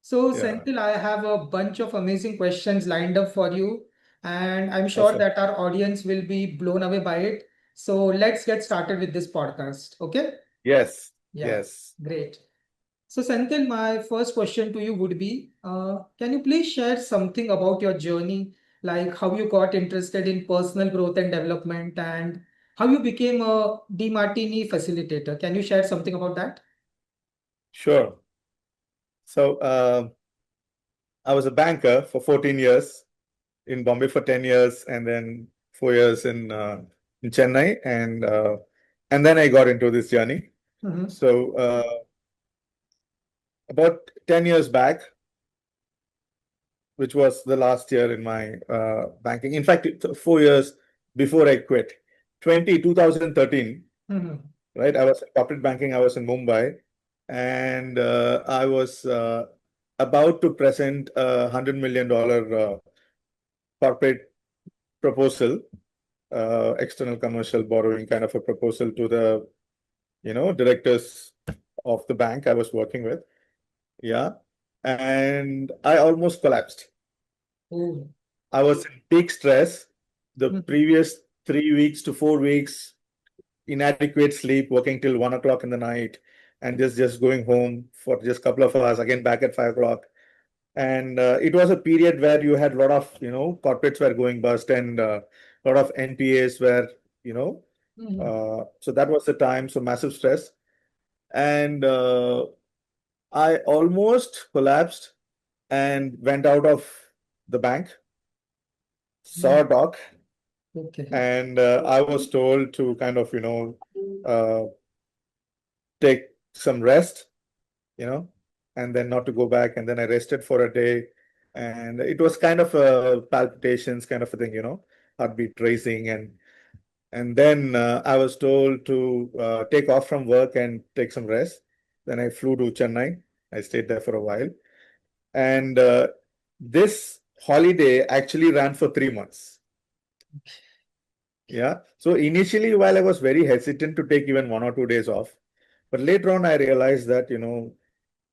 So, Yeah, Senthil, I have a bunch of amazing questions lined up for you, and I'm sure awesome. that our audience will be blown away by it. So, let's get started with this podcast. Okay? Yes, Yeah, yes, great. So, Senthil, my first question to you would be, can you please share something about your journey, like how you got interested in personal growth and development, and how you became a DMartini facilitator? Can you share something about that? sure. So I was a banker for 14 years in Bombay for 10 years, and then 4 years in Chennai, and then I got into this journey. Mm-hmm. So about 10 years back, which was the last year in my banking. In fact, 4 years before I quit, 2013. Mm-hmm. Right? I was in corporate banking. I was in Mumbai, and I was about to present a $100 million corporate proposal, external commercial borrowing kind of a proposal to the directors of the bank I was working with. Yeah, and I almost collapsed. Oh. I was in peak stress. The Mm-hmm. previous 3 weeks to 4 weeks, inadequate sleep, working till 1 o'clock in the night, and just going home for just a couple of hours, again back at 5 o'clock. And it was a period where you had a lot of corporates were going bust, and a lot of NPAs were you know Mm-hmm. so that was the time. So massive stress, and I almost collapsed and went out of the bank, saw a Mm. doc, Okay. and I was told to kind of uh, take some rest, you know, and then not to go back. And then I rested for a day, and it was kind of a palpitations kind of a thing, heartbeat racing, and then I was told to take off from work and take some rest. Then I flew to Chennai. I stayed there for a while, and this holiday actually ran for 3 months. Yeah. So initially, while I was very hesitant to take even 1 or 2 days off, but later on, I realized that,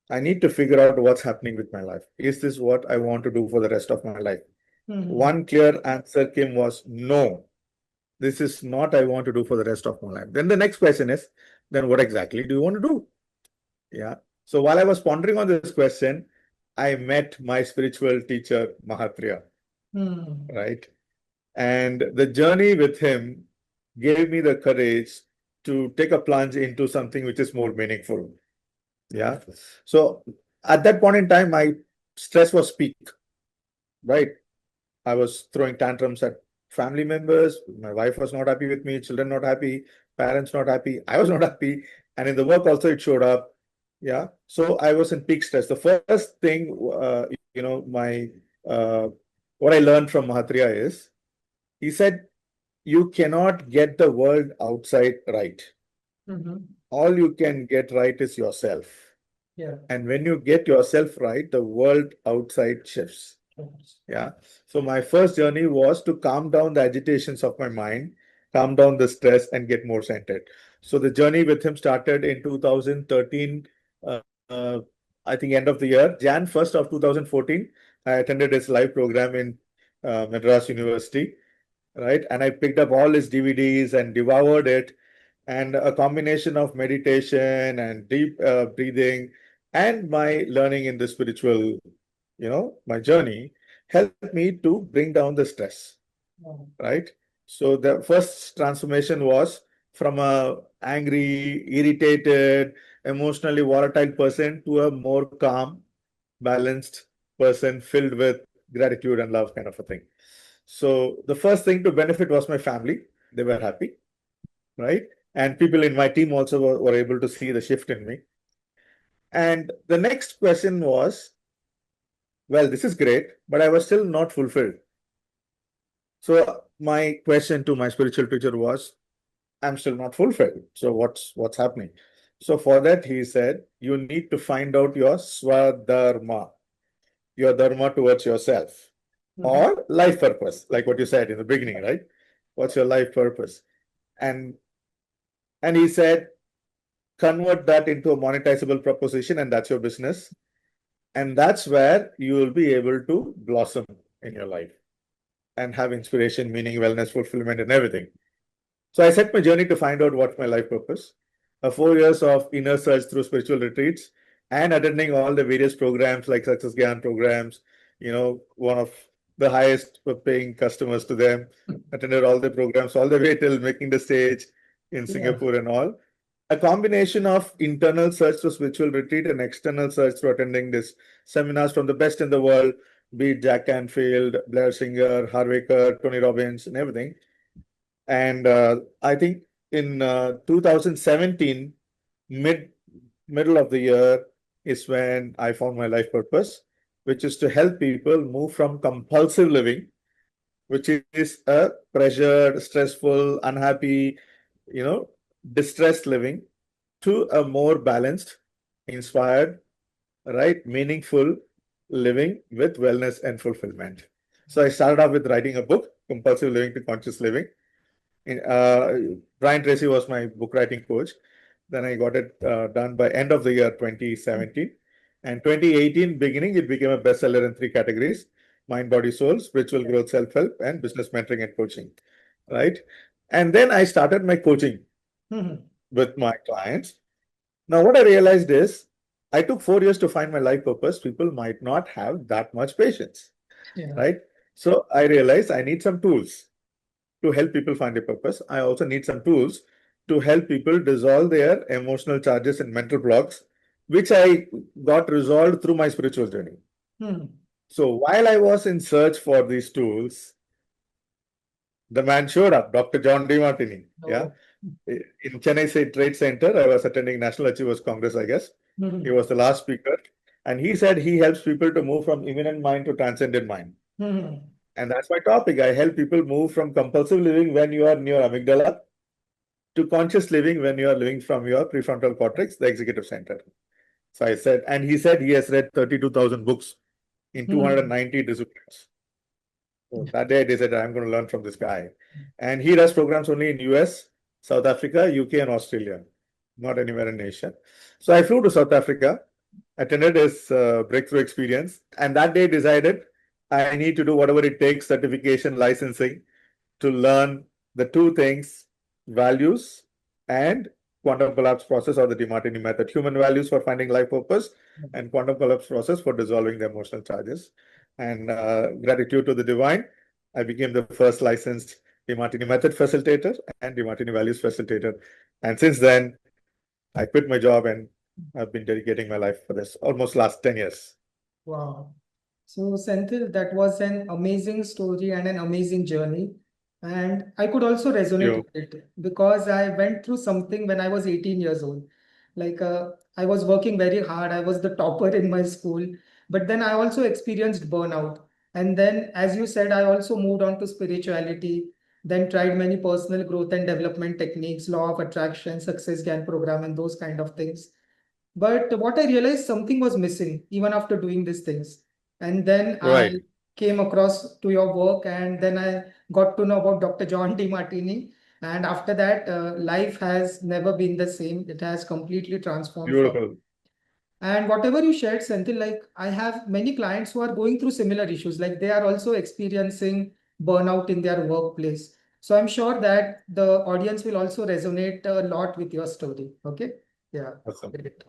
I need to figure out what's happening with my life. Is this what I want to do for the rest of my life? Mm-hmm. One clear answer came was no, this is not I want to do for the rest of my life. Then the next question is, then what exactly do you want to do? Yeah. So while I was pondering on this question, I met my spiritual teacher, Mahatria, Mm. right? And the journey with him gave me the courage to take a plunge into something which is more meaningful. Yeah. So at that point in time, my stress was peak, right? I was throwing tantrums at family members. My wife was not happy with me, children not happy, parents not happy. I was not happy. And in the work also, it showed up. Yeah. So I was in peak stress. The first thing, my uh, what I learned from Mahatria is he said, you cannot get the world outside right. Mm-hmm. All you can get right is yourself. Yeah. And when you get yourself right, the world outside shifts. Yes. Yeah. So my first journey was to calm down the agitations of my mind, calm down the stress, and get more centered. So the journey with him started in 2013. Uh, uh, I think end of the year, Jan 1st of 2014. I attended his live program in Madras University, right? And I picked up all his DVDs and devoured it. And a combination of meditation and deep breathing and my learning in the spiritual, my journey helped me to bring down the stress, Oh. right? So the first transformation was from a angry, irritated, emotionally volatile person to a more calm, balanced person filled with gratitude and love kind of a thing. So the first thing to benefit was my family. They were happy, right? And people in my team also were able to see the shift in me. And the next question was, well, this is great, but I was still not fulfilled. So my question to my spiritual teacher was, I'm still not fulfilled. So what's happening? So for that, he said, you need to find out your swadharma, your dharma towards yourself, Mm-hmm. or life purpose, like what you said in the beginning, right? What's your life purpose? And and he said, convert that into a monetizable proposition, and that's your business. And that's where you will be able to blossom in your life and have inspiration, meaning, wellness, fulfillment, and everything. So I set my journey to find out what's my life purpose. 4 years of inner search through spiritual retreats and attending all the various programs like Success Gyan programs, one of the highest paying customers to them, attended all the programs all the way till making the stage in Yeah. Singapore and all. A combination of internal search through spiritual retreat and external search through attending this seminars from the best in the world, be it Jack Canfield, Blair Singer, Harvey Tony Robbins, and everything. And I think in 2017, mid middle of the year, is when I found my life purpose, which is to help people move from compulsive living, which is a pressured, stressful, unhappy, you know, distressed living, to a more balanced, inspired, right, meaningful living with wellness and fulfillment. So I started off with writing a book, Compulsive Living to Conscious Living. Brian Tracy was my book writing coach. Then I got it done by end of the year 2017. And 2018 beginning, it became a bestseller in three categories: mind, body, soul, spiritual growth, self-help, and business mentoring and coaching. Right. And then I started my coaching Mhm. with my clients. Now, what I realized is I took 4 years to find my life purpose. People might not have that much patience. Yeah. Right. So I realized I need some tools to help people find a purpose. I also need some tools to help people dissolve their emotional charges and mental blocks, which I got resolved through my spiritual journey. Mhm. So while I was in search for these tools, the man showed up, Dr. John DeMartini. Yeah. Oh. In Chennai Trade Center, I was attending National Achievers Congress, I guess. He Mhm. was the last speaker. And he said he helps people to move from immanent mind to transcendent mind. Mhm. And that's my topic. I help people move from compulsive living when you are near amygdala to conscious living when you are living from your prefrontal cortex, the executive center. So I said, and he said he has read 32,000 books in Mhm. 290 disciplines. So that day I decided I'm going to learn from this guy. And he does programs only in US, South Africa, UK, and Australia, not anywhere in Asia. So I flew to South Africa, attended his breakthrough experience, and that day decided I need to do whatever it takes, certification, licensing, to learn the two things: values and quantum collapse process, or the DeMartini method. Human values for finding life purpose, and quantum collapse process for dissolving the emotional charges. And gratitude to the divine, I became the first licensed DeMartini method facilitator and DeMartini values facilitator. And since then, I quit my job and I've been dedicating my life for this almost last 10 years. Wow. So, Senthil, that was an amazing story and an amazing journey. And I could also resonate You, with it because I went through something when I was 18 years old. I was working very hard. I was the topper in my school. But then I also experienced burnout. And then, as you said, I also moved on to spirituality, then tried many personal growth and development techniques, law of attraction, success GAN program, and those kind of things. But what I realized, something was missing even after doing these things. And then I right, came across to your work, and then I got to know about Dr. John T. Martini. And after that, life has never been the same. It has completely transformed for. beautiful. And whatever you shared, Senthil, like I have many clients who are going through similar issues. Like they are also experiencing burnout in their workplace. So I'm sure that the audience will also resonate a lot with your story. Okay. Yeah. Awesome. Great.